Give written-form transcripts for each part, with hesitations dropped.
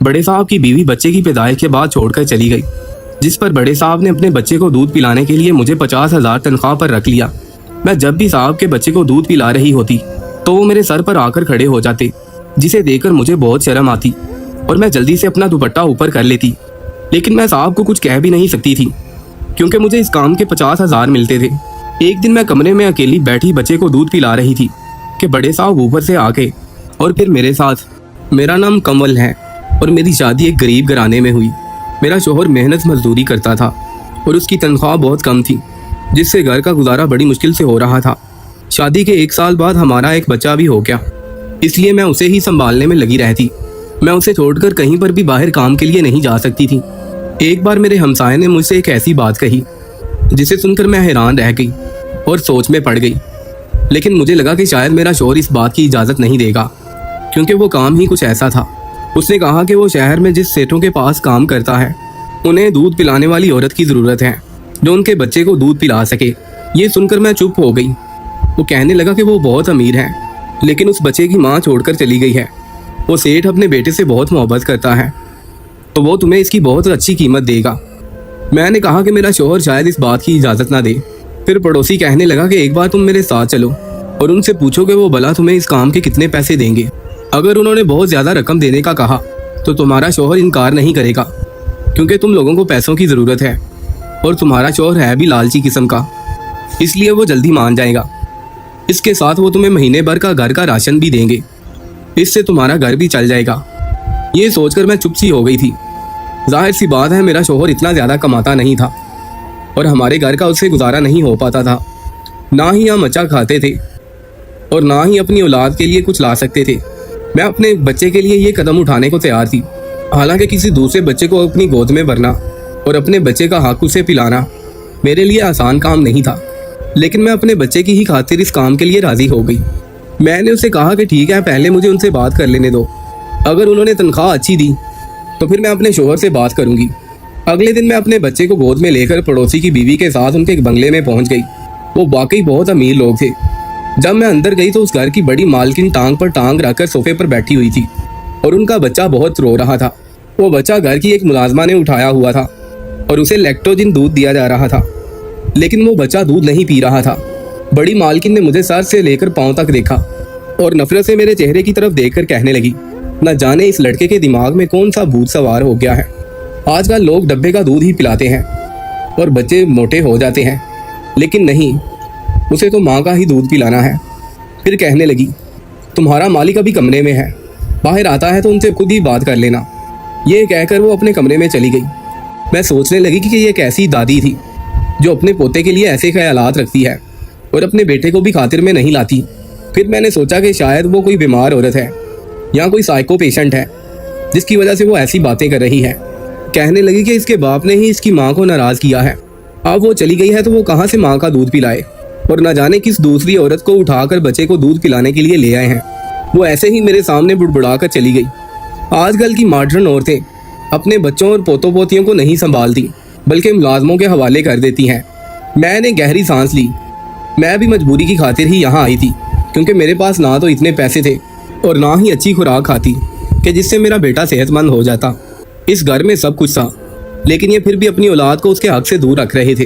बड़े साहब की बीवी बच्चे की पैदाइश के बाद छोड़कर चली गई, जिस पर बड़े साहब ने अपने बच्चे को दूध पिलाने के लिए मुझे 50,000 तनख्वाह पर रख लिया। मैं जब भी साहब के बच्चे को दूध पिला रही होती तो वो मेरे सर पर आकर खड़े हो जाते, जिसे देखकर मुझे बहुत शर्म आती और मैं जल्दी से अपना दुपट्टा ऊपर कर लेती। लेकिन मैं साहब को कुछ कह भी नहीं सकती थी, क्योंकि मुझे इस काम के 50,000 मिलते थे। एक दिन मैं कमरे में अकेली बैठी बच्चे को दूध पिला रही थी कि बड़े साहब ऊपर से आके और फिर मेरे साथ, मेरा नाम कमल है और मेरी शादी एक गरीब घराने में हुई। मेरा शोहर मेहनत मजदूरी करता था और उसकी तनख्वाह बहुत कम थी, जिससे घर का गुजारा बड़ी मुश्किल से हो रहा था। शादी के 1 साल बाद हमारा एक बच्चा भी हो गया, इसलिए मैं उसे ही संभालने में लगी रहती। मैं उसे छोड़कर कहीं पर भी बाहर काम के लिए नहीं जा सकती थी। एक बार मेरे हमसाये ने मुझसे एक ऐसी बात कही जिसे सुनकर मैं हैरान रह गई और सोच में पड़ गई। लेकिन मुझे लगा कि शायद मेरा शोहर इस बात की इजाज़त नहीं देगा, क्योंकि वो काम ही कुछ ऐसा था। उसने कहा कि वो शहर में जिस सेठों के पास काम करता है उन्हें दूध पिलाने वाली औरत की ज़रूरत है जो उनके बच्चे को दूध पिला सके। ये सुनकर मैं चुप हो गई। वो कहने लगा कि वो बहुत अमीर है, लेकिन उस बच्चे की माँ छोड़कर चली गई है। वो सेठ अपने बेटे से बहुत मोहब्बत करता है, तो वो तुम्हें इसकी बहुत अच्छी कीमत देगा। मैंने कहा कि मेरा शोहर शायद इस बात की इजाज़त ना दे। फिर पड़ोसी कहने लगा कि एक बार तुम मेरे साथ चलो और उनसे पूछो कि वो भला तुम्हें इस काम के कितने पैसे देंगे। अगर उन्होंने बहुत ज़्यादा रकम देने का कहा तो तुम्हारा शोहर इनकार नहीं करेगा, क्योंकि तुम लोगों को पैसों की ज़रूरत है और तुम्हारा शोहर है भी लालची किस्म का, इसलिए वो जल्दी मान जाएगा। इसके साथ वो तुम्हें महीने भर का घर का राशन भी देंगे, इससे तुम्हारा घर भी चल जाएगा। ये सोचकर मैं चुप सी हो गई थी। जाहिर सी बात है मेरा शोहर इतना ज़्यादा कमाता नहीं था और हमारे घर का उससे गुजारा नहीं हो पाता था। ना ही हम अच्छा खाते थे और ना ही अपनी औलाद के लिए कुछ ला सकते थे। मैं अपने बच्चे के लिए ये कदम उठाने को तैयार थी। हालांकि किसी दूसरे बच्चे को अपनी गोद में भरना और अपने बच्चे का हक उसे पिलाना मेरे लिए आसान काम नहीं था, लेकिन मैं अपने बच्चे की ही खातिर इस काम के लिए राज़ी हो गई। मैंने उसे कहा कि ठीक है, पहले मुझे उनसे बात कर लेने दो। अगर उन्होंने तनख्वाह अच्छी दी तो फिर मैं अपने शोहर से बात करूंगी। अगले दिन मैं अपने बच्चे को गोद में लेकर पड़ोसी की बीवी के साथ उनके एक बंगले में पहुंच गई। वो वाकई बहुत अमीर लोग थे। जब मैं अंदर गई तो उस घर की बड़ी मालकिन टांग पर टांग रखकर सोफे पर बैठी हुई थी और उनका बच्चा बहुत रो रहा था। वो बच्चा घर की एक मुलाजमा ने उठाया हुआ था और उसे लैक्टोजिन दूध दिया जा रहा था, लेकिन वो बच्चा दूध नहीं पी रहा था। बड़ी मालकिन ने मुझे सर से लेकर पांव तक देखा और नफरत से मेरे चेहरे की तरफ देखकर कहने लगी, न जाने इस लड़के के दिमाग में कौन सा भूत सवार हो गया है। आजकल लोग डब्बे का दूध ही पिलाते हैं और बच्चे मोटे हो जाते हैं, लेकिन नहीं, उसे तो माँ का ही दूध पिलाना है। फिर कहने लगी, तुम्हारा मालिक अभी कमरे में है, बाहर आता है तो उनसे खुद ही बात कर लेना। ये कहकर वो अपने कमरे में चली गई। मैं सोचने लगी कि ये एक ऐसी दादी थी जो अपने पोते के लिए ऐसे ख्यालात रखती है और अपने बेटे को भी खातिर में नहीं लाती। फिर मैंने सोचा कि शायद वो कोई बीमार औरत है या कोई साइको पेशेंट है, जिसकी वजह से वो ऐसी बातें कर रही है। कहने लगी कि इसके बाप ने ही इसकी माँ को नाराज़ किया है। अब वो चली गई है तो वो कहाँ से माँ का दूध पिलाए, और न जाने किस दूसरी औरत को उठाकर बच्चे को दूध पिलाने के लिए ले आए हैं। वो ऐसे ही मेरे सामने बुड़बुड़ा कर चली गई। आजकल की मॉडर्न औरतें अपने बच्चों और पोतों पोतियों को नहीं संभालती, बल्कि मुलाजमों के हवाले कर देती हैं। मैंने गहरी सांस ली। मैं भी मजबूरी की खातिर ही यहाँ आई थी, क्योंकि मेरे पास ना तो इतने पैसे थे और ना ही अच्छी खुराक खाती कि जिससे मेरा बेटा सेहतमंद हो जाता। इस घर में सब कुछ था, लेकिन ये फिर भी अपनी औलाद को उसके हक से दूर रख रहे थे।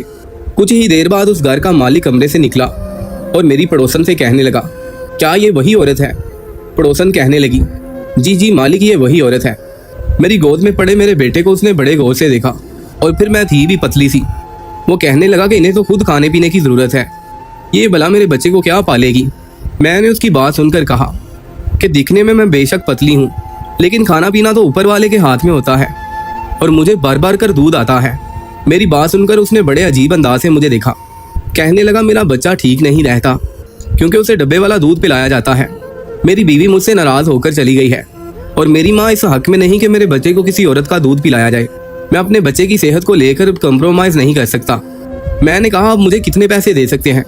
कुछ ही देर बाद उस घर का मालिक कमरे से निकला और मेरी पड़ोसन से कहने लगा, क्या ये वही औरत है? पड़ोसन कहने लगी, जी जी मालिक, ये वही औरत है। मेरी गोद में पड़े मेरे बेटे को उसने बड़े गौर से देखा और फिर मैं थी भी पतली सी। वो कहने लगा कि इन्हें तो खुद खाने पीने की ज़रूरत है, ये भला मेरे बच्चे को क्या पालेगी। मैंने उसकी बात सुनकर कहा कि दिखने में मैं बेशक पतली हूँ, लेकिन खाना पीना तो ऊपर वाले के हाथ में होता है और मुझे बार बार कर दूध आता है। मेरी बात सुनकर उसने बड़े अजीब अंदाज से मुझे देखा। कहने लगा, मेरा बच्चा ठीक नहीं रहता क्योंकि उसे डब्बे वाला दूध पिलाया जाता है। मेरी बीवी मुझसे नाराज़ होकर चली गई है और मेरी माँ इस हक में नहीं कि मेरे बच्चे को किसी औरत का दूध पिलाया जाए। मैं अपने बच्चे की सेहत को लेकर कंप्रोमाइज़ नहीं कर सकता। मैंने कहा, आप मुझे कितने पैसे दे सकते हैं?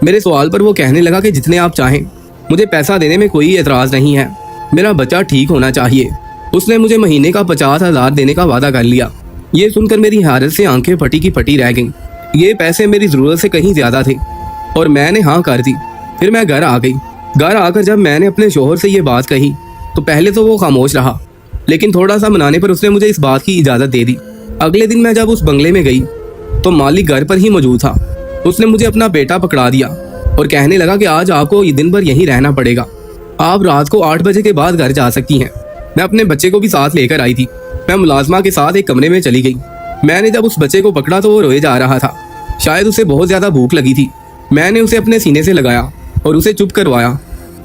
मेरे सवाल पर वो कहने लगा कि जितने आप चाहें, मुझे पैसा देने में कोई एतराज़ नहीं है, मेरा बच्चा ठीक होना चाहिए। उसने मुझे महीने का 50,000 देने का वादा कर लिया। ये सुनकर मेरी हालत से आंखें फटी की फटी रह गईं। ये पैसे मेरी ज़रूरत से कहीं ज़्यादा थे और मैंने हाँ कर दी। फिर मैं घर आ गई। घर आकर जब मैंने अपने शोहर से ये बात कही तो पहले तो वो खामोश रहा, लेकिन थोड़ा सा मनाने पर उसने मुझे इस बात की इजाज़त दे दी। अगले दिन मैं जब उस बंगले में गई तो मालिक घर पर ही मौजूद था। उसने मुझे अपना बेटा पकड़ा दिया और कहने लगा कि आज आपको ये दिन भर यहीं रहना पड़ेगा, आप रात को 8 बजे के बाद घर जा सकती हैं। मैं अपने बच्चे को भी साथ लेकर आई थी। मैं मुलाजमा के साथ एक कमरे में चली गई। मैंने जब उस बच्चे को पकड़ा तो वो रोए जा रहा था। शायद उसे बहुत ज़्यादा भूख लगी थी। मैंने उसे अपने सीने से लगाया और उसे चुप करवाया।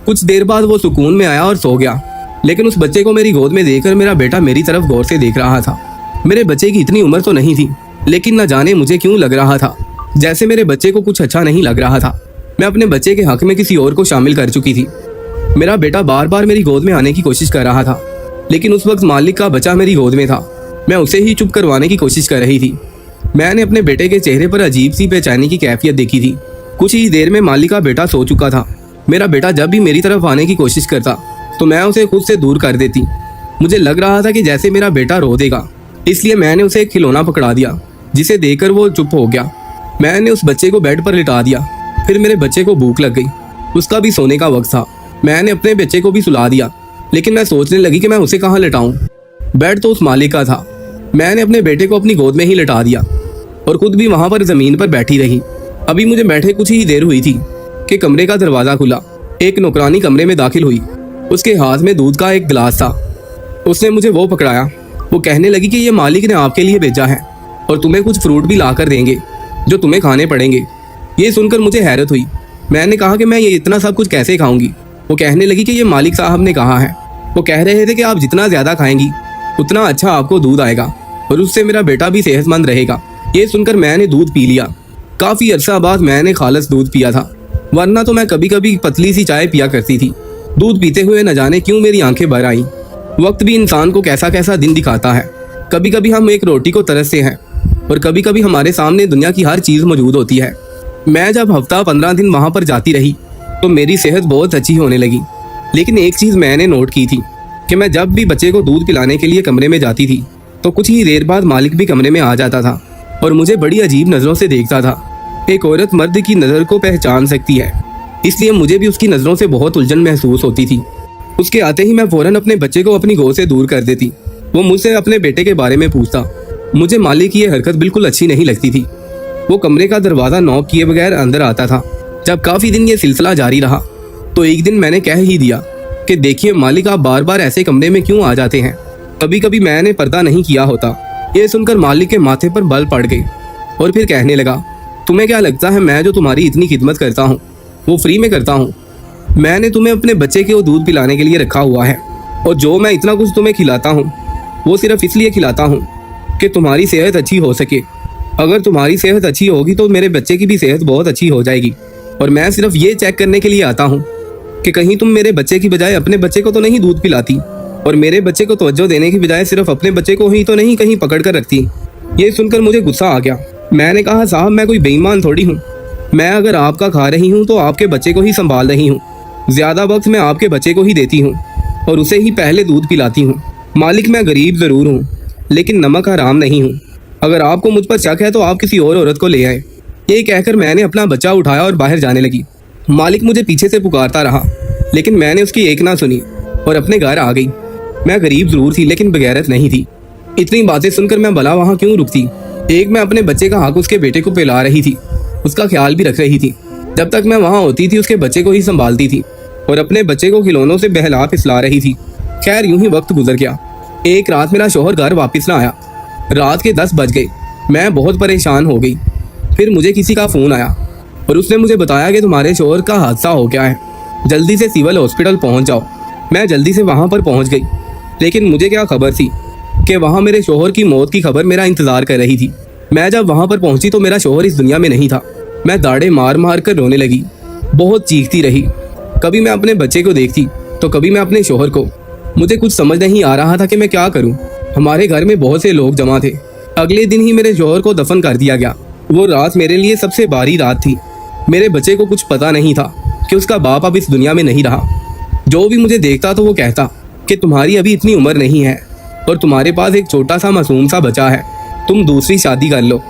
कुछ देर बाद वो सुकून में आया और सो गया। लेकिन उस बच्चे को मेरी गोद में देखकर मेरा बेटा मेरी तरफ गौर से देख रहा था। मेरे बच्चे की इतनी उम्र तो नहीं थी, लेकिन न जाने मुझे क्यों लग रहा था जैसे मेरे बच्चे को कुछ अच्छा नहीं लग रहा था। मैं अपने बच्चे के हक में किसी और को शामिल कर चुकी थी। मेरा बेटा बार बार मेरी गोद में आने की कोशिश कर रहा था, लेकिन उस वक्त मालिक का बच्चा मेरी गोद में था। मैं उसे ही चुप करवाने की कोशिश कर रही थी। मैंने अपने बेटे के चेहरे पर अजीब सी बेचैनी की कैफियत देखी थी। कुछ ही देर में मालिक का बेटा सो चुका था। मेरा बेटा जब भी मेरी तरफ आने की कोशिश करता तो मैं उसे खुद से दूर कर देती। मुझे लग रहा था कि जैसे मेरा बेटा रो देगा, इसलिए मैंने उसे एक खिलौना पकड़ा दिया, जिसे देखकर वो चुप हो गया। मैंने उस बच्चे को बेड पर लिटा दिया। फिर मेरे बच्चे को भूख लग गई। उसका भी सोने का वक्त था। मैंने अपने बच्चे को भी सुला दिया, लेकिन मैं सोचने लगी कि मैं उसे कहाँ लिटाऊं। बेड तो उस मालिक का था। मैंने अपने बेटे को अपनी गोद में ही लिटा दिया और खुद भी वहां पर जमीन पर बैठी रही। अभी मुझे बैठे कुछ ही देर हुई थी कि कमरे का दरवाजा खुला। एक नौकरानी कमरे में दाखिल हुई। उसके हाथ में दूध का एक गिलास था। उसने मुझे वो पकड़ाया। वो कहने लगी कि ये मालिक ने आपके लिए भेजा है और तुम्हें कुछ फ्रूट भी ला कर देंगे जो तुम्हें खाने पड़ेंगे। ये सुनकर मुझे हैरत हुई। मैंने कहा कि मैं ये इतना सब कुछ कैसे खाऊंगी। वो कहने लगी कि ये मालिक साहब ने कहा है। वो कह रहे थे कि आप जितना ज़्यादा खाएंगी उतना अच्छा आपको दूध आएगा और उससे मेरा बेटा भी सेहतमंद रहेगा। ये सुनकर मैंने दूध पी लिया। काफ़ी अरसा बाद मैंने खालस दूध पिया था, वरना तो मैं कभी कभी पतली सी चाय पिया करती थी। दूध पीते हुए न जाने क्यों मेरी आंखें भर आईं। वक्त भी इंसान को कैसा कैसा दिन दिखाता है। कभी कभी हम एक रोटी को तरसते हैं और कभी कभी हमारे सामने दुनिया की हर चीज़ मौजूद होती है। मैं जब हफ्ता 15 दिन वहाँ पर जाती रही तो मेरी सेहत बहुत अच्छी होने लगी। लेकिन एक चीज़ मैंने नोट की थी कि मैं जब भी बच्चे को दूध पिलाने के लिए कमरे में जाती थी तो कुछ ही देर बाद मालिक भी कमरे में आ जाता था और मुझे बड़ी अजीब नज़रों से देखता था। एक औरत मर्द की नज़र को पहचान सकती है, इसलिए मुझे भी उसकी नज़रों से बहुत उलझन महसूस होती थी। उसके आते ही मैं फ़ौरन अपने बच्चे को अपनी गोद से दूर कर देती। वो मुझसे अपने बेटे के बारे में पूछता। मुझे मालिक की यह हरकत बिल्कुल अच्छी नहीं लगती थी। वो कमरे का दरवाज़ा नॉक किए बगैर अंदर आता था। जब काफ़ी दिन ये सिलसिला जारी रहा तो एक दिन मैंने कह ही दिया कि देखिए मालिक, आप बार बार ऐसे कमरे में क्यों आ जाते हैं। कभी कभी मैंने पर्दा नहीं किया होता। ये सुनकर मालिक के माथे पर बल पड़ गई और फिर कहने लगा, तुम्हें क्या लगता है मैं जो तुम्हारी इतनी खिदमत करता हूँ वो फ्री में करता हूँ? मैंने तुम्हें अपने बच्चे के दूध पिलाने के लिए रखा हुआ है और जो मैं इतना कुछ तुम्हें खिलाता हूँ वो सिर्फ इसलिए खिलाता हूँ कि तुम्हारी सेहत अच्छी हो सके। अगर तुम्हारी सेहत अच्छी होगी तो मेरे बच्चे की भी सेहत बहुत अच्छी हो जाएगी। और मैं सिर्फ ये चेक करने के लिए आता हूँ कि कहीं तुम मेरे बच्चे की बजाय अपने बच्चे को तो नहीं दूध पिलाती और मेरे बच्चे को तवज्जो देने की बजाय सिर्फ अपने बच्चे को ही तो नहीं कहीं पकड़ कर रखती। ये सुनकर मुझे गुस्सा आ गया। मैंने कहा, साहब मैं कोई बेईमान थोड़ी हूँ। मैं अगर आपका खा रही हूँ तो आपके बच्चे को ही संभाल रही हूँ। ज़्यादा वक्त मैं आपके बच्चे को ही देती हूँ और उसे ही पहले दूध पिलाती हूँ। मालिक, मैं गरीब ज़रूर हूँ लेकिन नमक हराम नहीं हूँ। अगर आपको मुझ पर शक है तो आप किसी और औरत को ले आए। ये कहकर मैंने अपना बच्चा उठाया और बाहर जाने लगी। मालिक मुझे पीछे से पुकारता रहा, लेकिन मैंने उसकी एक ना सुनी और अपने घर आ गई। मैं गरीब ज़रूर थी लेकिन बगैरत नहीं थी। इतनी बातें सुनकर मैं भला वहाँ क्यों रुकती। एक मैं अपने बच्चे का हक उसके बेटे को पिला रही थी, उसका ख्याल भी रख रही थी। जब तक मैं वहाँ होती थी उसके बच्चे को ही संभालती थी और अपने बच्चे को खिलौनों से बहला फिसला रही थी। खैर यूं ही वक्त गुजर गया। एक रात मेरा शौहर घर वापस ना आया। रात के 10 बज गए। मैं बहुत परेशान हो गई। फिर मुझे किसी का फ़ोन आया और उसने मुझे बताया कि तुम्हारे शौहर का हादसा हो गया है, जल्दी से सिविल हॉस्पिटल पहुंच जाओ। मैं जल्दी से वहां पर पहुंच गई, लेकिन मुझे क्या खबर थी कि वहां मेरे शौहर की मौत की खबर मेरा इंतज़ार कर रही थी। मैं जब वहां पर पहुंची तो मेरा शौहर इस दुनिया में नहीं था। मैं दाढ़े मार मार कर रोने लगी, बहुत चीखती रही। कभी मैं अपने बच्चे को देखती तो कभी मैं अपने शौहर को। मुझे कुछ समझ नहीं आ रहा था कि मैं क्या करूं। हमारे घर में बहुत से लोग जमा थे। अगले दिन ही मेरे शौहर को दफन कर दिया गया। वो रात मेरे लिए सबसे भारी रात थी। मेरे बच्चे को कुछ पता नहीं था कि उसका बाप अब इस दुनिया में नहीं रहा। जो भी मुझे देखता तो वो कहता कि तुम्हारी अभी इतनी उम्र नहीं है और तुम्हारे पास एक छोटा सा मासूम सा बच्चा है, तुम दूसरी शादी कर लो।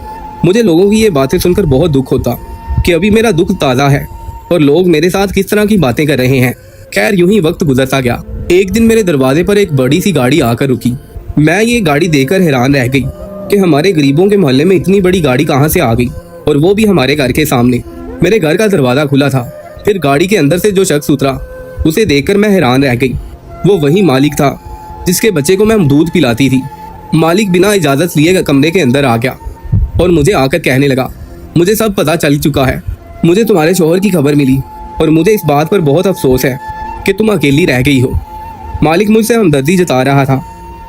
मुझे लोगों की ये बातें सुनकर बहुत दुख होता कि अभी मेरा दुख ताज़ा है और लोग मेरे साथ किस तरह की बातें कर रहे हैं। खैर यूं ही वक्त गुजरता गया। एक दिन मेरे दरवाजे पर एक बड़ी सी गाड़ी आकर रुकी। मैं ये गाड़ी देखकर हैरान रह गई कि हमारे गरीबों के मोहल्ले में इतनी बड़ी गाड़ी कहाँ से आ गई, और वो भी हमारे घर के सामने। मेरे घर का दरवाजा खुला था। फिर गाड़ी के अंदर से जो शख्स उतरा उसे देखकर मैं हैरान रह गई। वो वही मालिक था जिसके बच्चे को मैं दूध पिलाती थी। मालिक बिना इजाज़त लिए कमरे के अंदर आ गया और मुझे आकर कहने लगा, मुझे सब पता चल चुका है। मुझे तुम्हारे शोहर की खबर मिली और मुझे इस बात पर बहुत अफसोस है कि तुम अकेली रह गई हो। मालिक मुझसे हमदर्दी जता रहा था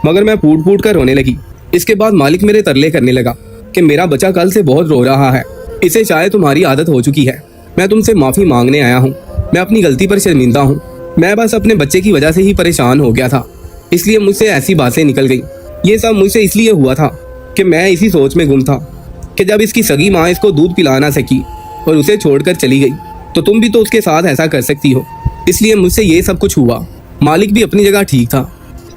मगर मैं फूट फूट कर रोने लगी। इसके बाद मालिक मेरे तरले करने लगा कि मेरा बच्चा कल से बहुत रो रहा है, इसे शायद तुम्हारी आदत हो चुकी है। मैं तुमसे माफ़ी मांगने आया हूँ। मैं अपनी गलती पर शर्मिंदा हूँ। मैं बस अपने बच्चे की वजह से ही परेशान हो गया था, इसलिए मुझसे ऐसी बातें निकल गई। ये सब मुझसे इसलिए हुआ था कि मैं इसी सोच में गुम था कि जब इसकी सगी माँ इसको दूध पिला ना सकी और उसे छोड़कर चली गई तो तुम भी तो उसके साथ ऐसा कर सकती हो। इसलिए मुझसे ये सब कुछ हुआ। मालिक भी अपनी जगह ठीक था।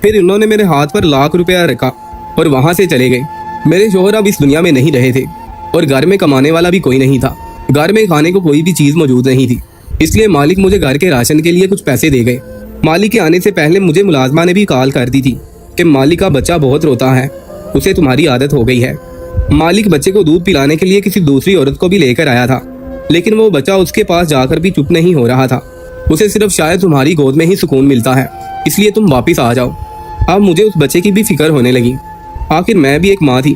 फिर इन्होंने मेरे हाथ पर लाख रुपया रखा और वहाँ से चले गए। मेरे शोहर अब इस दुनिया में नहीं रहे थे और घर में कमाने वाला भी कोई नहीं था। घर में खाने को कोई भी चीज़ मौजूद नहीं थी, इसलिए मालिक मुझे घर के राशन के लिए कुछ पैसे दे गए। मालिक के आने से पहले मुझे मुलाजमा ने भी कॉल कर दी थी कि मालिक का बच्चा बहुत रोता है, उसे तुम्हारी आदत हो गई है। मालिक बच्चे को दूध पिलाने के लिए किसी दूसरी औरत को भी लेकर आया था, लेकिन वो बच्चा उसके पास जाकर भी चुप नहीं हो रहा था। उसे सिर्फ शायद तुम्हारी गोद में ही सुकून मिलता है, इसलिए तुम वापस आ जाओ। अब मुझे उस बच्चे की भी फिक्र होने लगी। आखिर मैं भी एक माँ थी,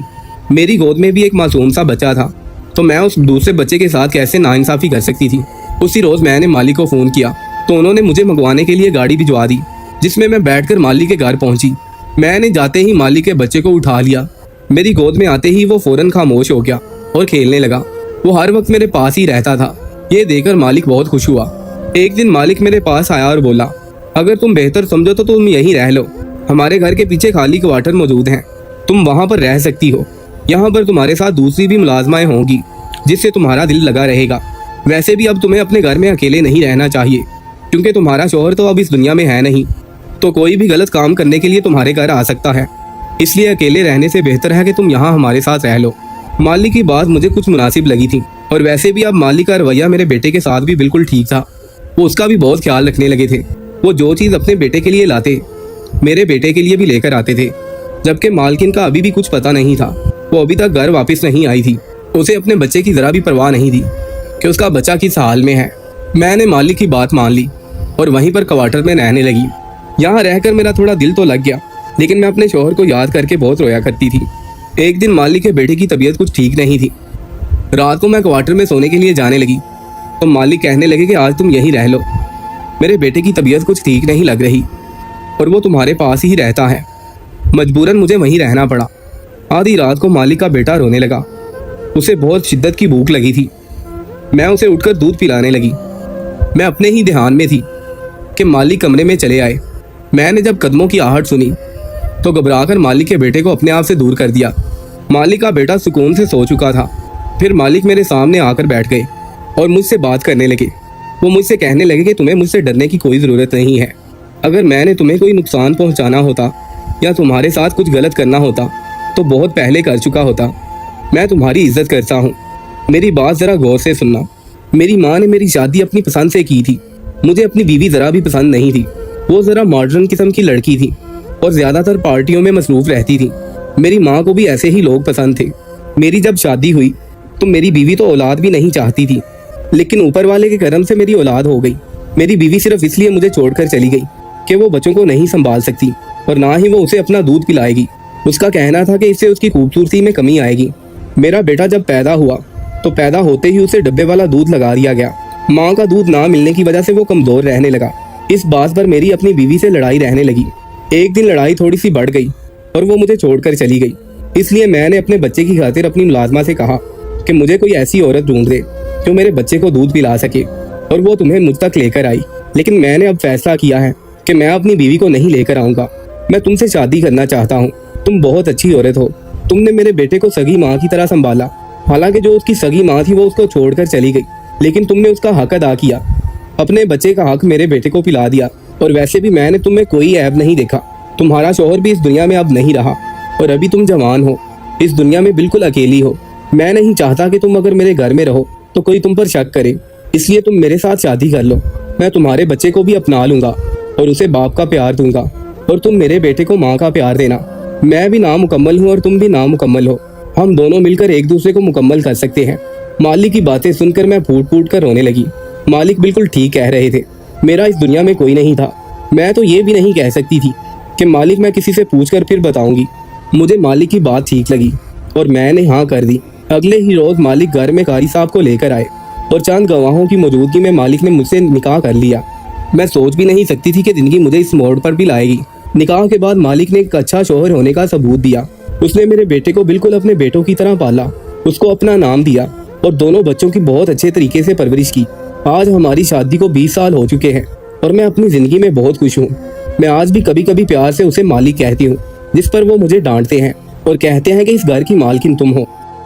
मेरी गोद में भी एक मासूम सा बच्चा था, तो मैं उस दूसरे बच्चे के साथ कैसे नाइंसाफ़ी कर सकती थी। उसी रोज़ मैंने मालिक को फ़ोन किया तो उन्होंने मुझे मंगवाने के लिए गाड़ी भिजवा दी, जिसमें मैं बैठकर मालिक के घर पहुंची। मैंने जाते ही मालिक के बच्चे को उठा लिया। मेरी गोद में आते ही वो फ़ौरन खामोश हो गया और खेलने लगा। वो हर वक्त मेरे पास ही रहता था। ये देखकर मालिक बहुत खुश हुआ। एक दिन मालिक मेरे पास आया और बोला, अगर तुम बेहतर समझो तो तुम यहीं रह लो। हमारे घर के पीछे खाली क्वार्टर मौजूद हैं, तुम वहाँ पर रह सकती हो। यहाँ पर तुम्हारे साथ दूसरी भी मुलाजमाएं होंगी जिससे तुम्हारा दिल लगा रहेगा। वैसे भी अब तुम्हें अपने घर में अकेले नहीं रहना चाहिए, क्योंकि तुम्हारा शौहर तो अब इस दुनिया में है नहीं, तो कोई भी गलत काम करने के लिए तुम्हारे घर आ सकता है। इसलिए अकेले रहने से बेहतर है कि तुम यहाँ हमारे साथ रह लो। मालिक की बात मुझे कुछ मुनासिब लगी थी, और वैसे भी अब मालिक का रवैया मेरे बेटे के साथ भी बिल्कुल ठीक था। वो उसका भी बहुत ख्याल रखने लगे थे। वो जो चीज़ अपने बेटे के लिए लाते मेरे बेटे के लिए भी लेकर आते थे। जबकि मालकिन का अभी भी कुछ पता नहीं था। वो अभी तक घर वापस नहीं आई थी। उसे अपने बच्चे की ज़रा भी परवाह नहीं थी कि उसका बच्चा किस हाल में है। मैंने मालिक की बात मान ली और वहीं पर क्वार्टर में रहने लगी। यहाँ रहकर मेरा थोड़ा दिल तो लग गया, लेकिन मैं अपने शौहर को याद करके बहुत रोया करती थी। एक दिन मालिक के बेटे की तबीयत कुछ ठीक नहीं थी। रात को मैं क्वार्टर में सोने के लिए जाने लगी तो मालिक कहने लगे कि आज तुम यहीं रह लो, मेरे बेटे की तबीयत कुछ ठीक नहीं लग रही और वो तुम्हारे पास ही रहता है। मजबूरन मुझे वहीं रहना पड़ा। आधी रात को मालिक का बेटा रोने लगा। उसे बहुत शिद्दत की भूख लगी थी। मैं उसे उठकर दूध पिलाने लगी। मैं अपने ही ध्यान में थी कि मालिक कमरे में चले आए। मैंने जब कदमों की आहट सुनी तो घबराकर मालिक के बेटे को अपने आप से दूर कर दिया। मालिक का बेटा सुकून से सो चुका था। फिर मालिक मेरे सामने आकर बैठ गए और मुझसे बात करने लगे। वो मुझसे कहने लगे कि तुम्हें मुझसे डरने की कोई ज़रूरत नहीं है। अगर मैंने तुम्हें कोई नुकसान पहुंचाना होता या तुम्हारे साथ कुछ गलत करना होता तो बहुत पहले कर चुका होता। मैं तुम्हारी इज्जत करता हूँ। मेरी बात ज़रा गौर से सुनना। मेरी माँ ने मेरी शादी अपनी पसंद से की थी। मुझे अपनी बीवी ज़रा भी पसंद नहीं थी। वो ज़रा मॉडर्न किस्म की लड़की थी और ज़्यादातर पार्टियों में मसरूफ़ रहती थी। मेरी माँ को भी ऐसे ही लोग पसंद थे। मेरी जब शादी हुई तो मेरी बीवी तो औलाद भी नहीं चाहती थी, लेकिन ऊपर वाले के करम से मेरी औलाद हो गई। मेरी बीवी सिर्फ इसलिए मुझे छोड़कर चली गई कि वो बच्चों को नहीं संभाल सकती और ना ही वो उसे अपना दूध पिलाएगी। उसका कहना था कि इससे उसकी खूबसूरती में कमी आएगी। मेरा बेटा जब पैदा हुआ तो पैदा होते ही उसे डब्बे वाला दूध लगा दिया गया। माँ का दूध ना मिलने की वजह से वो कमज़ोर रहने लगा। इस बात पर मेरी अपनी बीवी से लड़ाई रहने लगी। एक दिन लड़ाई थोड़ी सी बढ़ गई और वो मुझे छोड़कर चली गई। इसलिए मैंने अपने बच्चे की खातिर अपनी मुलाजमा से कहा कि मुझे कोई ऐसी औरत ढूंढ दे जो मेरे बच्चे को दूध पिला सके, और वो तुम्हें मुझ तक लेकर आई। लेकिन मैंने अब फैसला किया है कि मैं अपनी बीवी को नहीं लेकर आऊँगा। मैं तुमसे शादी करना चाहता हूँ। तुम बहुत अच्छी औरत हो। तुमने मेरे बेटे को सगी माँ की तरह संभाला। हालांकि जो उसकी सगी माँ थी वो उसको छोड़कर चली गई, लेकिन तुमने उसका हक अदा किया। अपने बच्चे का हक मेरे बेटे को पिला दिया। और वैसे भी मैंने तुम में कोई ऐब नहीं देखा। तुम्हारा शौहर भी इस दुनिया में अब नहीं रहा और अभी तुम जवान हो, इस दुनिया में बिल्कुल अकेली हो। मैं नहीं चाहता कि तुम अगर मेरे घर में रहो तो कोई तुम पर शक करे, इसलिए तुम मेरे साथ शादी कर लो। मैं तुम्हारे बच्चे को भी अपना लूंगा और उसे बाप का प्यार दूंगा और तुम मेरे बेटे को माँ का प्यार देना। मैं भी नामुकम्मल हूँ और तुम भी नामुकम्मल हो, हम दोनों मिलकर एक दूसरे को मुकम्मल कर सकते हैं। मालिक की बातें सुनकर मैं फूट फूट कर रोने लगी। मालिक बिल्कुल ठीक कह रहे थे, मेरा इस दुनिया में कोई नहीं था। मैं तो ये भी नहीं कह सकती थी कि मालिक मैं किसी से पूछ कर फिर बताऊंगी। मुझे मालिक की बात ठीक लगी और मैंने हाँ कर दी। अगले ही रोज मालिक घर में कारी साहब को लेकर आए और चंद गवाहों की मौजूदगी में मालिक ने मुझसे निकाह कर लिया। मैं सोच भी नहीं सकती थी कि जिंदगी मुझे इस मोड़ पर भी लाएगी। निकाह के बाद मालिक ने एक अच्छा शौहर होने का सबूत दिया। उसने मेरे बेटे को बिल्कुल अपने बेटों की तरह पाला, उसको अपना नाम दिया और दोनों बच्चों की बहुत अच्छे तरीके से परवरिश की। आज हमारी शादी को 20 साल हो चुके हैं और मैं अपनी जिंदगी में बहुत खुश हूँ। मैं आज भी कभी कभी प्यार से उसे मालिक कहती हूँ, जिस पर वो मुझे डांटते हैं और कहते हैं कि इस घर की मालकिन तुम हो।